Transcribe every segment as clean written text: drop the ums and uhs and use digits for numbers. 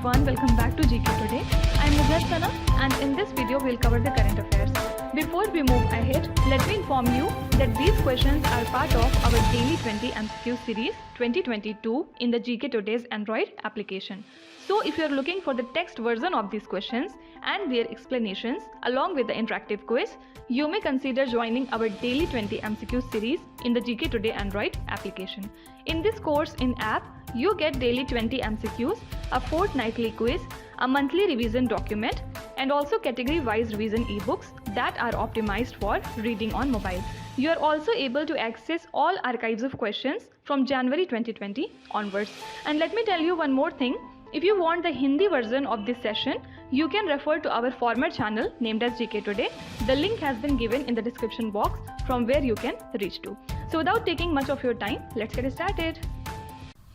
everyone, welcome back to GK Today. I am Sana and in this video we'll cover the current affairs. Before we move ahead, let me inform you that these questions are part of our daily 20 MCQ series 2022 in the GK Today's Android application. So if you are looking for the text version of these questions and their explanations along with the interactive quiz, you may consider joining our daily 20 MCQ series in the GK Today Android application. In this course in app, you get daily 20 MCQs, a fortnightly quiz, a monthly revision document, and also category-wise revision e-books that are optimized for reading on mobile. You are also able to access all archives of questions from January 2020 onwards. And let me tell you one more thing. If you want the Hindi version of this session, you can refer to our former channel named as GK Today. The link has been given in the description box from where you can reach to. So without taking much of your time, let's get started.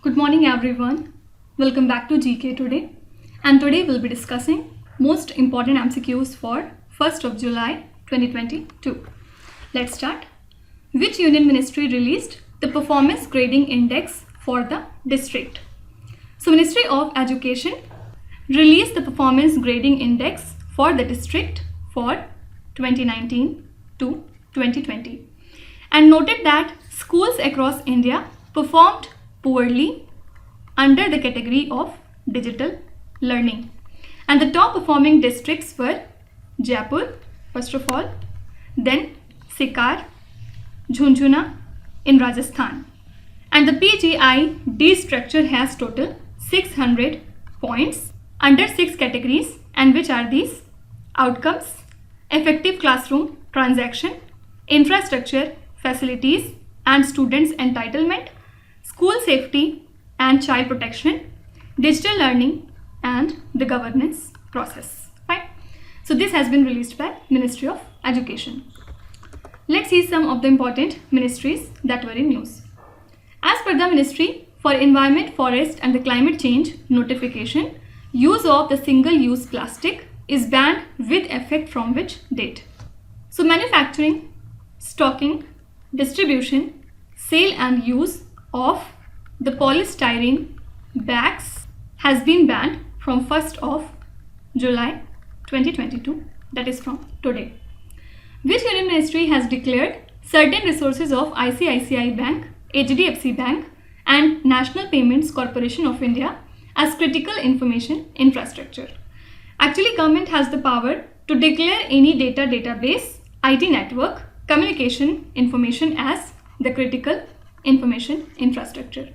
Good morning everyone. Welcome back to GK Today. And today we'll be discussing most important MCQs for 1st of July 2022. Let's start. Which union ministry released the performance grading index for the district? So Ministry of Education released the performance grading index for the district for 2019 to 2020 and noted that schools across India performed poorly under the category of digital learning. And the top performing districts were Jaipur, first of all, then Sikar, Jhunjhuna in Rajasthan. And the PGI-D structure has total 600 points under 6 categories, and which are these: outcomes, effective classroom transaction, infrastructure, facilities and students' entitlement, school safety and child protection, digital learning and the governance process. Right? So this has been released by Ministry of Education. Let's see some of the important ministries that were in news. As per the Ministry for Environment, Forest and the Climate Change notification, use of the single-use plastic is banned with effect from which date? So manufacturing, stocking, distribution, sale and use of the polystyrene bags has been banned from 1st of July 2022, that is from today. Which union ministry has declared certain resources of ICICI Bank, HDFC Bank and National Payments Corporation of India as critical information infrastructure? Actually, government has the power to declare any database, IT network, communication information as the critical information infrastructure.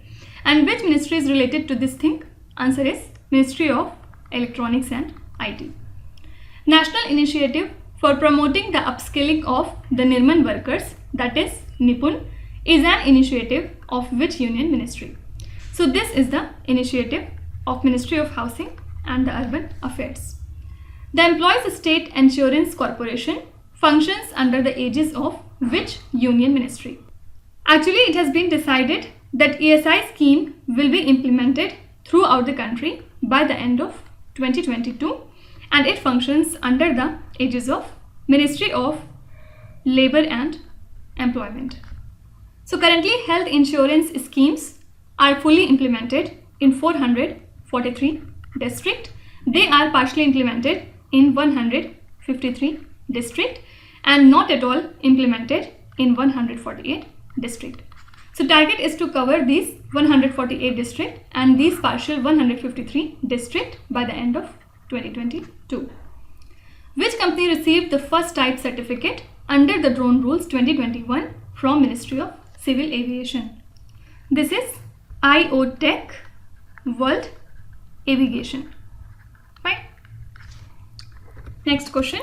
And which ministry is related to this thing? Answer is Ministry of Electronics and IT. National Initiative for Promoting the Upskilling of the Nirman Workers, that is NIPUN, is an initiative of which union ministry? So this is the initiative of Ministry of Housing and the Urban Affairs. The Employees State Insurance Corporation functions under the aegis of which union ministry? Actually, it has been decided that ESI scheme will be implemented throughout the country by the end of 2022 and it functions under the aegis of Ministry of Labour and Employment. So currently health insurance schemes are fully implemented in 443 districts. They are partially implemented in 153 districts and not at all implemented in 148 districts. So target is to cover these 148 districts and these partial 153 districts by the end of 2022. Which company received the first type certificate under the Drone Rules 2021 from Ministry of Civil Aviation? This is IoTech World Aviation. Right? Next question.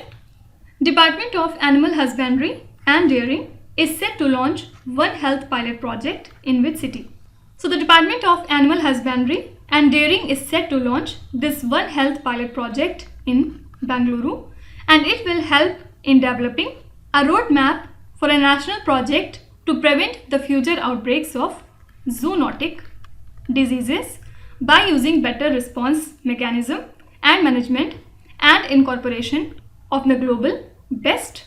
Department of Animal Husbandry and Dairying is set to launch One Health pilot project in which city? So the Department of Animal Husbandry and Dairying is set to launch this One Health pilot project in Bengaluru, and it will help in developing a roadmap for a national project to prevent the future outbreaks of zoonotic diseases by using better response mechanism and management and incorporation of the global best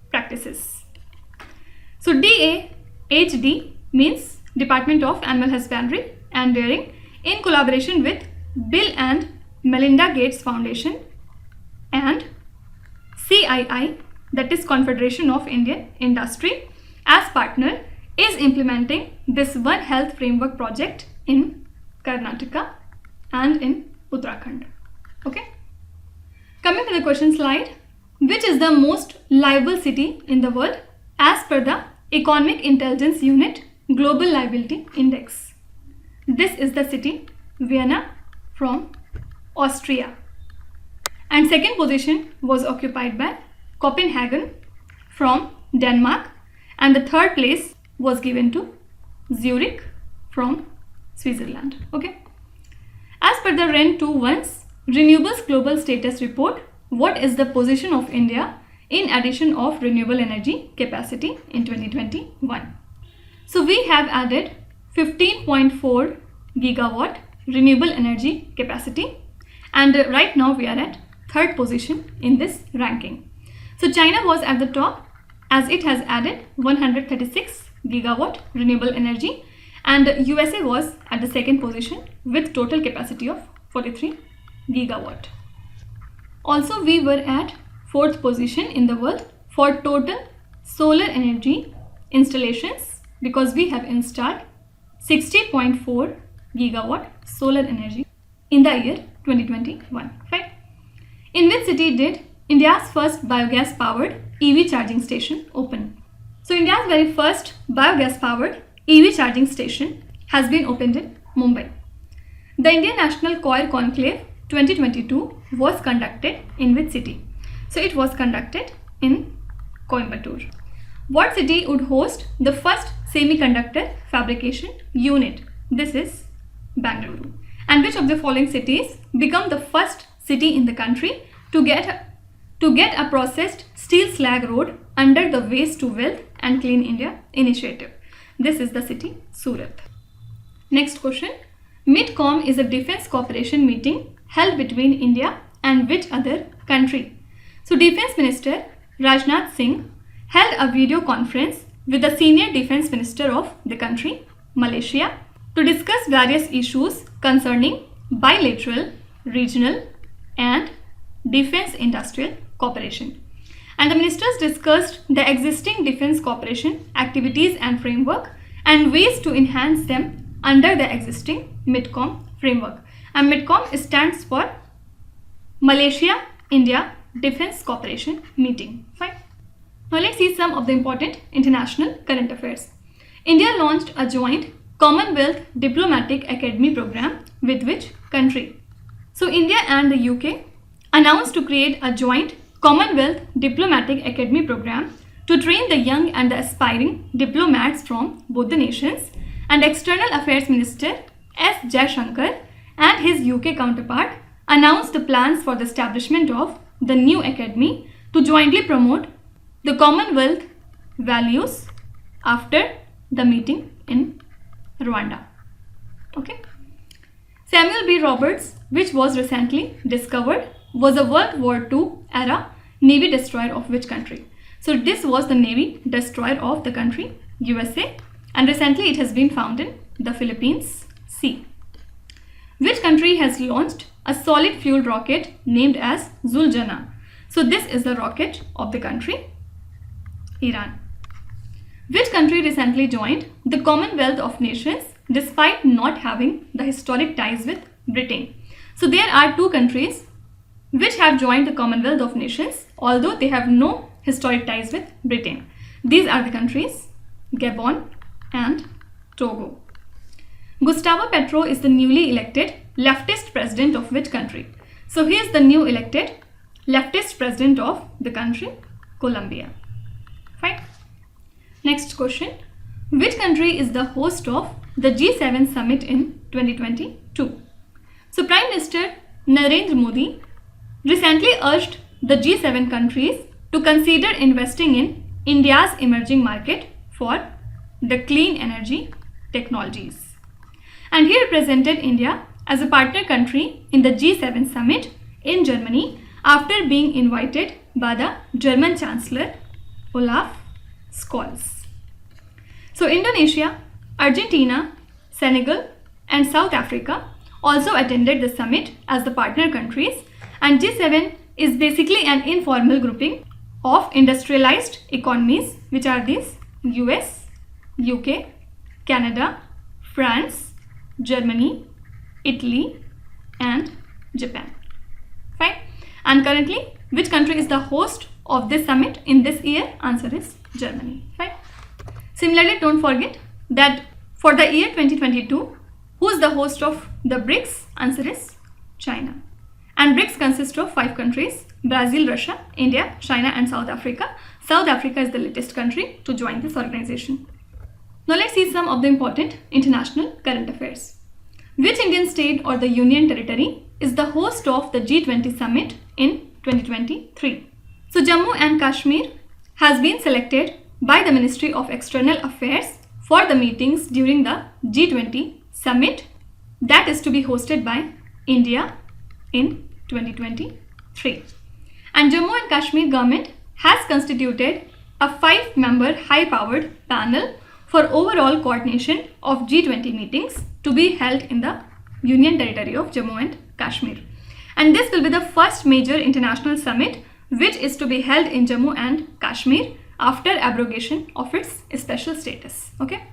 practices. So DAHD means Department of Animal Husbandry and Dairying in collaboration with Bill and Melinda Gates Foundation, and CII, that is Confederation of Indian Industry, as partner, is implementing this One Health Framework project in Karnataka and in Uttarakhand. Okay. Coming to the question slide, which is the most liable city in the world as per the Economic Intelligence Unit Global Liability Index? This is the city Vienna from Austria. And second position was occupied by Copenhagen from Denmark, and the third place was given to Zurich from Switzerland. Okay. As per the REN 2.1's Renewable's Global Status Report, what is the position of India in addition of renewable energy capacity in 2021? So we have added 15.4 gigawatt renewable energy capacity, and right now we are at third position in this ranking. So China was at the top as it has added 136 gigawatt renewable energy, and USA was at the second position with total capacity of 43 gigawatt. Also, we were at fourth position in the world for total solar energy installations because we have installed 60.4 gigawatt solar energy in the year 2021. Right? In which city did India's first biogas powered EV charging station open? So India's very first biogas powered EV charging station has been opened in Mumbai. The Indian National Choir Conclave 2022 was conducted in which city? So it was conducted in Coimbatore. What city would host the first semiconductor fabrication unit? This is Bangalore. And which of the following cities become the first city in the country to get a processed steel slag road under the Waste to Wealth and Clean India initiative? This is the city Surat. Next question. MidCom is a defense cooperation meeting held between India and which other country? So Defense Minister Rajnath Singh held a video conference with the senior defense minister of the country, Malaysia, to discuss various issues concerning bilateral, regional and defense industrial cooperation. And the ministers discussed the existing defense cooperation activities and framework and ways to enhance them under the existing MidCom framework. And MidCom stands for Malaysia-India Defense Cooperation Meeting. Fine. Now let's see some of the important international current affairs. India launched a joint Commonwealth Diplomatic Academy program with which country? So India and the UK announced to create a joint Commonwealth Diplomatic Academy program to train the young and the aspiring diplomats from both the nations, and External Affairs Minister S. Jaishankar and his UK counterpart announced the plans for the establishment of the new academy to jointly promote the Commonwealth values after the meeting in Rwanda. Okay. Samuel B. Roberts, which was recently discovered, was a World War II era Navy destroyer of which country? So this was the Navy destroyer of the country USA, and recently it has been found in the Philippines Sea. Which country has launched a solid fuel rocket named as Zuljana? So this is the rocket of the country Iran. Which country recently joined the Commonwealth of Nations despite not having the historic ties with Britain? So there are two countries which have joined the Commonwealth of Nations although they have no historic ties with Britain. These are the countries Gabon and Togo. Gustavo Petro is the newly elected leftist president of which country? So he is the new elected leftist president of the country Colombia. Fine. Next question. Which country is the host of the G7 summit in 2022? So Prime Minister Narendra Modi recently urged the G7 countries to consider investing in India's emerging market for the clean energy technologies. And he represented India as a partner country in the G7 summit in Germany after being invited by the German Chancellor Olaf Scholz. So Indonesia, Argentina, Senegal and South Africa also attended the summit as the partner countries, and G7 is basically an informal grouping of industrialized economies, which are these: US, UK, Canada, France, Germany, Italy and Japan. Fine. And currently, which country is the host of this summit in this year? Answer is Germany. Fine. Similarly, don't forget that for the year 2022, who is the host of the BRICS? Answer is China. And BRICS consists of 5 countries: Brazil, Russia, India, China and South Africa. South Africa is the latest country to join this organization. Now let's see some of the important international current affairs. Which Indian state or the Union Territory is the host of the G20 summit in 2023? So Jammu and Kashmir has been selected by the Ministry of External Affairs for the meetings during the G20 summit that is to be hosted by India in 2023. And Jammu and Kashmir government has constituted a 5-member high-powered panel for overall coordination of G20 meetings to be held in the Union Territory of Jammu and Kashmir. And this will be the first major international summit which is to be held in Jammu and Kashmir after abrogation of its special status. Okay.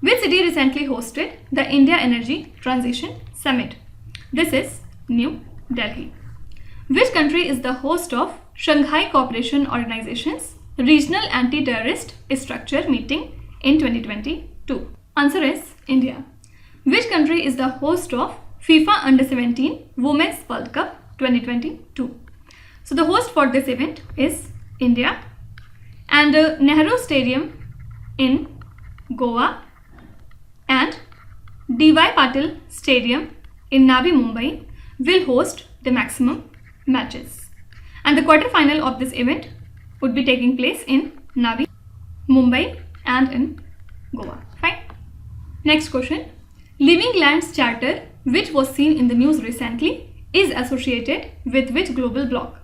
Which city recently hosted the India Energy Transition Summit? This is New Delhi. Which country is the host of Shanghai Cooperation Organization's Regional Anti-Terrorist Structure meeting in 2022? Answer is India. Which country is the host of FIFA Under-17 Women's World Cup 2022? So the host for this event is India, and Nehru Stadium in Goa and D.Y. Patil Stadium in Navi Mumbai will host the maximum matches. And the quarterfinal of this event would be taking place in Navi Mumbai and in Goa. Fine. Next question. Living Lands Charter, which was seen in the news recently, is associated with which global bloc?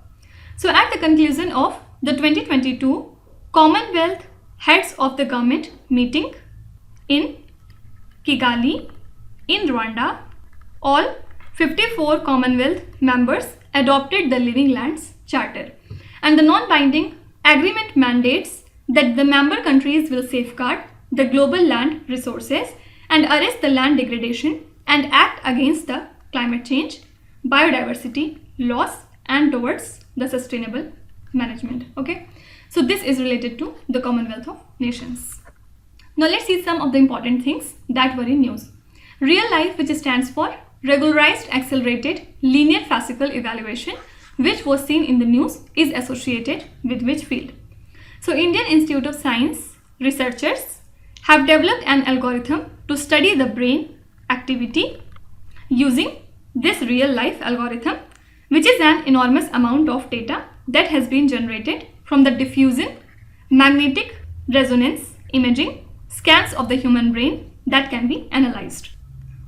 So at the conclusion of the 2022 Commonwealth Heads of the Government meeting in Kigali in Rwanda, all 54 Commonwealth members adopted the Living Lands Charter, and the non-binding agreement mandates that the member countries will safeguard the global land resources and arrest the land degradation and act against the climate change, biodiversity loss and towards the sustainable management. Okay, so this is related to the Commonwealth of Nations. Now let's see some of the important things that were in news. Real life, which stands for Regularized Accelerated Linear Fascicle Evaluation, which was seen in the news, is associated with which field? So Indian Institute of Science researchers have developed an algorithm to study the brain activity using this real life algorithm, which is an enormous amount of data that has been generated from the diffusion magnetic resonance imaging scans of the human brain that can be analyzed.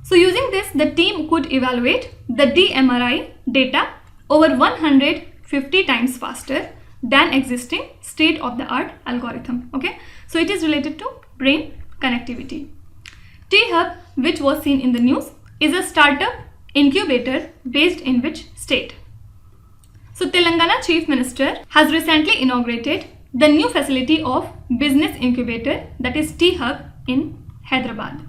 So using this, the team could evaluate the DMRI data over 150 times faster than existing state-of-the-art algorithm. Okay, so it is related to brain connectivity. T-Hub, which was seen in the news, is a startup incubator based in which state? So Telangana Chief Minister has recently inaugurated the new facility of business incubator, that is T-Hub in Hyderabad.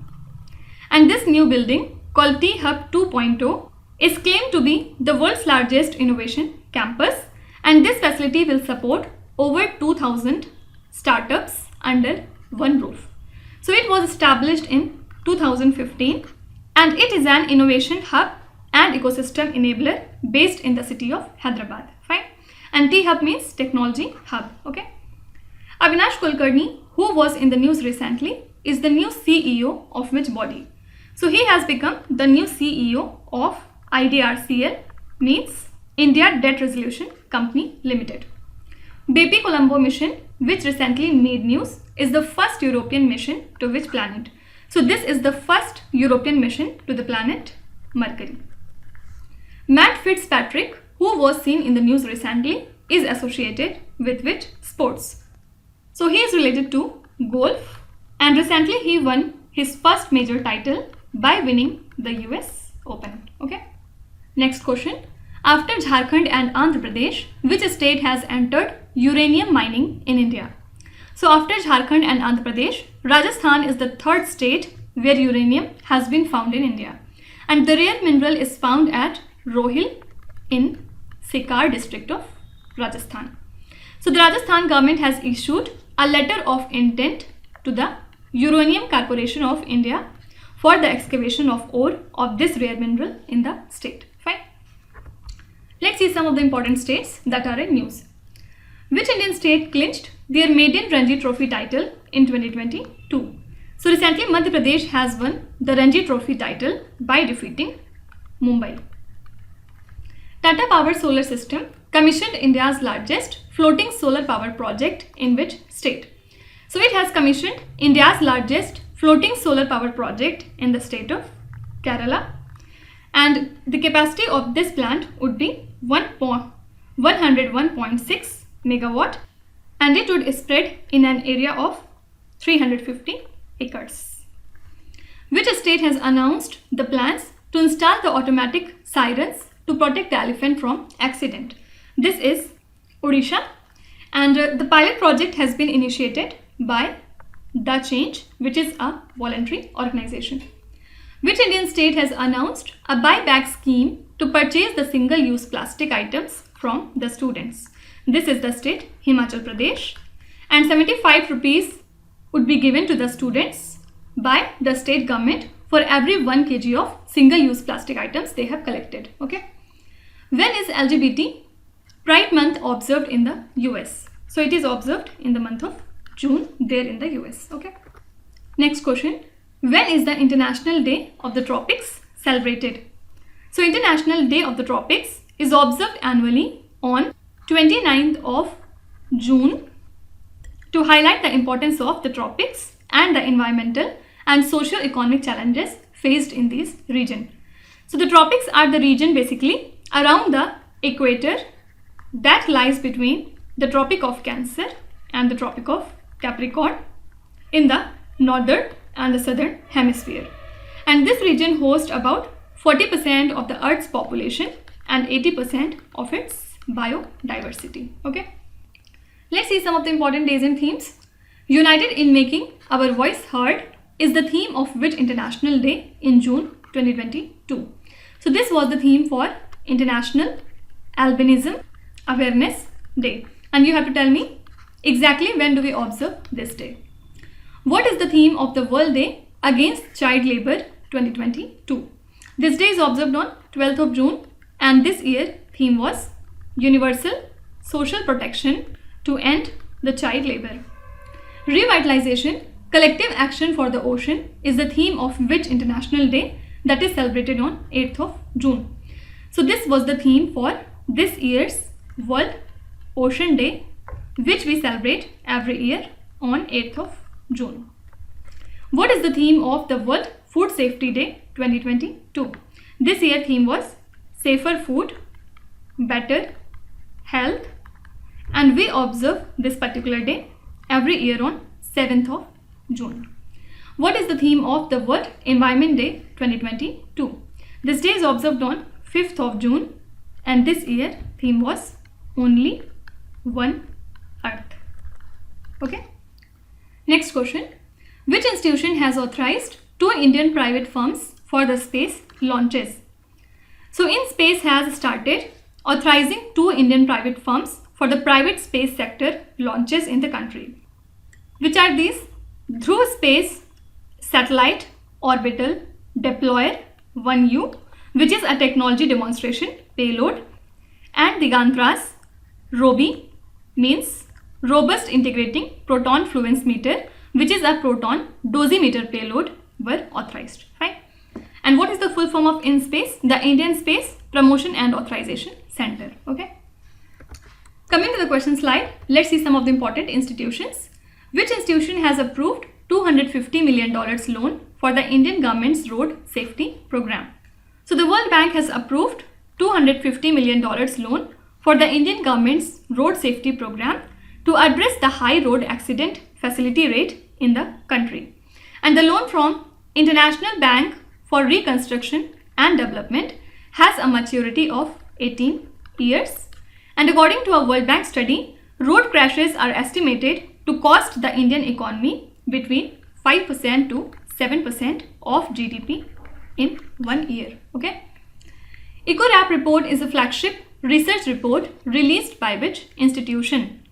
And this new building called T-Hub 2.0 is claimed to be the world's largest innovation campus, and this facility will support over 2,000 startups under one roof. So it was established in 2015 and it is an innovation hub and ecosystem enabler based in the city of Hyderabad. Fine. And T-Hub means technology hub. Okay. Avinash Kulkarni, who was in the news recently, is the new CEO of which body? So he has become the new CEO of IDRCL, means India Debt Resolution Company Limited. Baby Colombo mission, which recently made news, is the first European mission to which planet? So this is the first European mission to the planet Mercury. Matt Fitzpatrick, who was seen in the news recently, is associated with which sports? So he is related to golf, and recently he won his first major title by winning the US open. Okay. Next question. After Jharkhand and Andhra Pradesh, which state has entered uranium mining in India? So after Jharkhand and Andhra Pradesh, Rajasthan is the third state where uranium has been found in India. And the rare mineral is found at Rohil in Sikar district of Rajasthan. So the Rajasthan government has issued a letter of intent to the Uranium Corporation of India for the excavation of ore of this rare mineral in the state. Fine. Let's see some of the important states that are in news. Which Indian state clinched their maiden Ranji Trophy title in 2022? So recently Madhya Pradesh has won the Ranji Trophy title by defeating Mumbai. Tata Power Solar System commissioned India's largest floating solar power project in which state? So it has commissioned India's largest floating solar power project in the state of Kerala, and the capacity of this plant would be 101.6 megawatt, and it would spread in an area of 350 acres. Which state has announced the plans to install the automatic sirens to protect the elephant from accident? This is Odisha, and the pilot project has been initiated by The Change, which is a voluntary organization. Which Indian state has announced a buyback scheme to purchase the single-use plastic items from the students? This is the state Himachal Pradesh, and 75 rupees would be given to the students by the state government for every 1 kg of single-use plastic items they have collected. Okay. When is LGBT Pride Month observed in the US? So it is observed in the month of June there in the US. Okay. Next question. When is the International Day of the Tropics celebrated? So International Day of the Tropics is observed annually on 29th of June to highlight the importance of the tropics and the environmental and socio-economic challenges faced in this region. So the tropics are the region basically around the equator that lies between the Tropic of Cancer and the Tropic of Capricorn in the northern and the southern hemisphere. And this region hosts about 40% of the Earth's population and 80% of its biodiversity. Okay. Let's see some of the important days and themes. United in Making Our Voice Heard is the theme of which International Day in June 2022? So this was the theme for International Albinism Awareness Day. And you have to tell me exactly when do we observe this day. What is the theme of the World Day Against Child Labour 2022? This day is observed on 12th of June, and this year theme was Universal Social Protection to End the Child Labour. Revitalization, Collective Action for the Ocean is the theme of which International Day that is celebrated on 8th of June. So this was the theme for this year's World Ocean Day, which we celebrate every year on 8th of June. What is the theme of the World Food Safety Day 2022? This year theme was Safer Food, Better Health, and we observe this particular day every year on 7th of June. What is the theme of the World Environment Day 2022? This day is observed on 5th of June, and this year theme was Only One Earth. Okay. Next question. Which institution has authorized 2 Indian private firms for the space launches? So InSpace has started authorizing 2 Indian private firms for the private space sector launches in the country. Which are these? Dhruv Space Satellite Orbital Deployer 1U, which is a technology demonstration payload, and Digantras ROBI, means Robust Integrating Proton Fluence Meter, which is a proton dosimeter payload, were authorized. Fine. And what is the full form of InSpace? The Indian Space Promotion and Authorization Center. Okay. Coming to the question slide, let's see some of the important institutions. Which institution has approved $250 million loan for the Indian government's road safety program? So the World Bank has approved $250 million loan for the Indian government's road safety program to address the high road accident facility rate in the country. And the loan from International Bank for Reconstruction and Development has a maturity of 18 years. And according to a World Bank study, road crashes are estimated to cost the Indian economy between 5% to 7% of GDP in 1 year. Okay. Ecorap Report is a flagship research report released by which institution?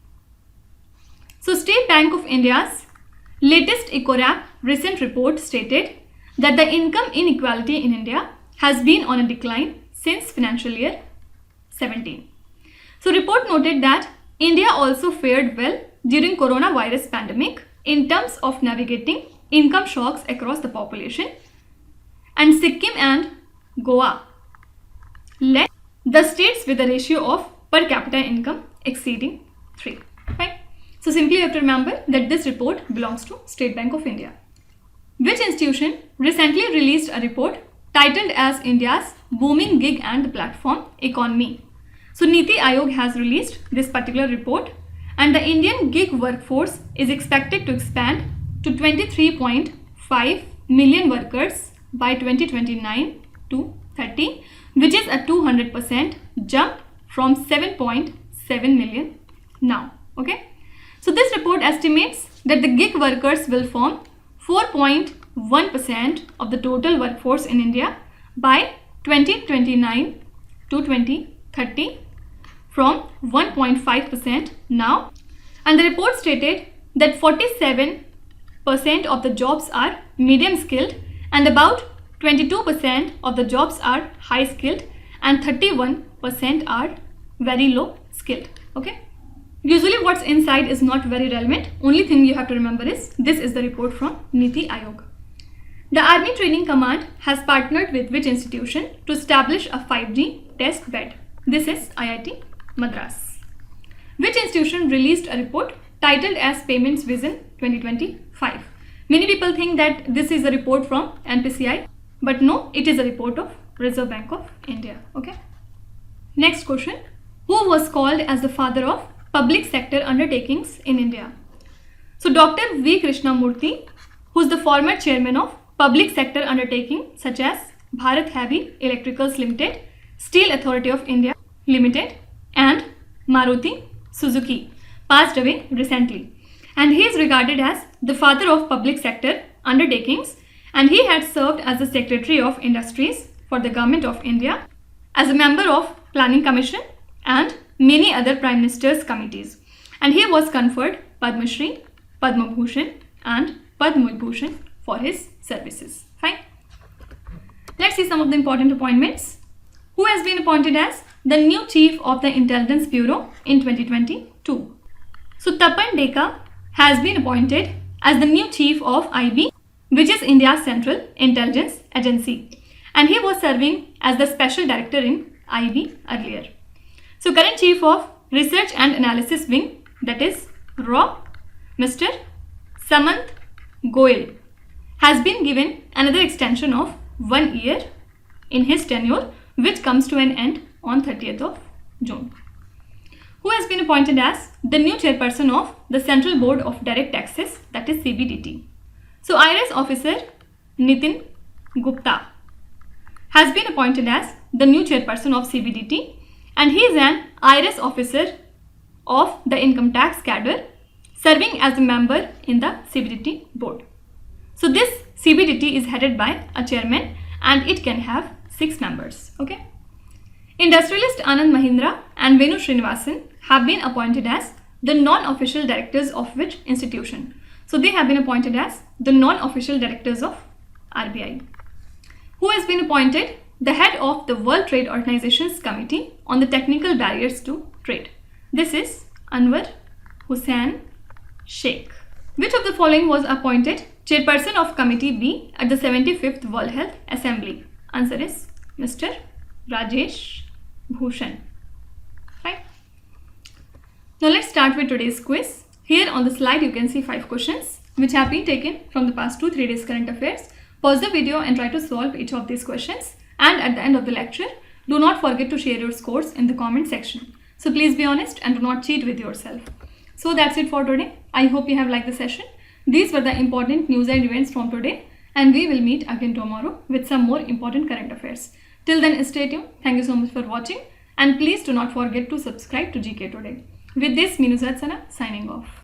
So State Bank of India's latest Ecorap recent report stated that the income inequality in India has been on a decline since financial year 17. So report noted that India also fared well during coronavirus pandemic in terms of navigating income shocks across the population, and Sikkim and Goa led the states with a ratio of per capita income exceeding 3. Right? So simply you have to remember that this report belongs to State Bank of India. Which institution recently released a report titled as India's Booming Gig and Platform Economy? So Niti Aayog has released this particular report, and the Indian gig workforce is expected to expand to 23.5 million workers by 2029 to 30, which is a 200% jump from 7.7 million now. Okay. So this report estimates that the gig workers will form 4.1% of the total workforce in India by 2029 to 2030 from 1.5% now. And the report stated that 47% of the jobs are medium skilled and about 22% of the jobs are high skilled and 31% are very low skilled. Okay. Usually what's inside is not very relevant. Only thing you have to remember is this is the report from Niti Aayog. The Army Training Command has partnered with which institution to establish a 5G test bed? This is IIT Madras. Which institution released a report titled as Payments Vision 2025? Many people think that this is a report from NPCI, but no, it is a report of Reserve Bank of India. Okay. Next question. Who was called as the father of public sector undertakings in India? So Dr. V. Krishnamurthy, who is the former chairman of public sector undertaking such as Bharat Heavy Electricals Limited, Steel Authority of India Limited and Maruti Suzuki, passed away recently. And he is regarded as the father of public sector undertakings, and he had served as the Secretary of Industries for the Government of India, as a member of Planning Commission and many other Prime Minister's committees. And he was conferred Padma Shri, Padma Bhushan and Padma Vibhushan for his services. Fine. Let's see some of the important appointments. Who has been appointed as the new Chief of the Intelligence Bureau in 2022? So Tapan Deka has been appointed as the new Chief of IB, which is India's Central Intelligence Agency. And he was serving as the Special Director in IB earlier. So current Chief of Research and Analysis Wing, that is RAW, Mr. Samant Goel, has been given another extension of 1 year in his tenure, which comes to an end on 30th of June. Who has been appointed as the new chairperson of the Central Board of Direct Taxes, that is CBDT? So IRS officer Nitin Gupta has been appointed as the new chairperson of CBDT, and he is an IRS officer of the income tax cadre, serving as a member in the CBDT board. So this CBDT is headed by a chairman and it can have 6 members. Okay. Industrialist Anand Mahindra and Venu Srinivasan have been appointed as the non-official directors of which institution? So they have been appointed as the non-official directors of RBI. Who has been appointed the head of the World Trade Organization's Committee on the Technical Barriers to Trade? This is Anwar Hussain Sheikh. Which of the following was appointed chairperson of Committee B at the 75th World Health Assembly? Answer is Mr. Rajesh Bhushan. Right. Now let's start with today's quiz. Here on the slide you can see 5 questions which have been taken from the past 2-3 days current affairs. Pause the video and try to solve each of these questions. And at the end of the lecture, do not forget to share your scores in the comment section. So please be honest and do not cheat with yourself. So that's it for today. I hope you have liked the session. These were the important news and events from today. and we will meet again tomorrow with some more important current affairs. Till then, stay tuned. Thank you so much for watching, and please do not forget to subscribe to GK Today. With this, Minuzat Sana signing off.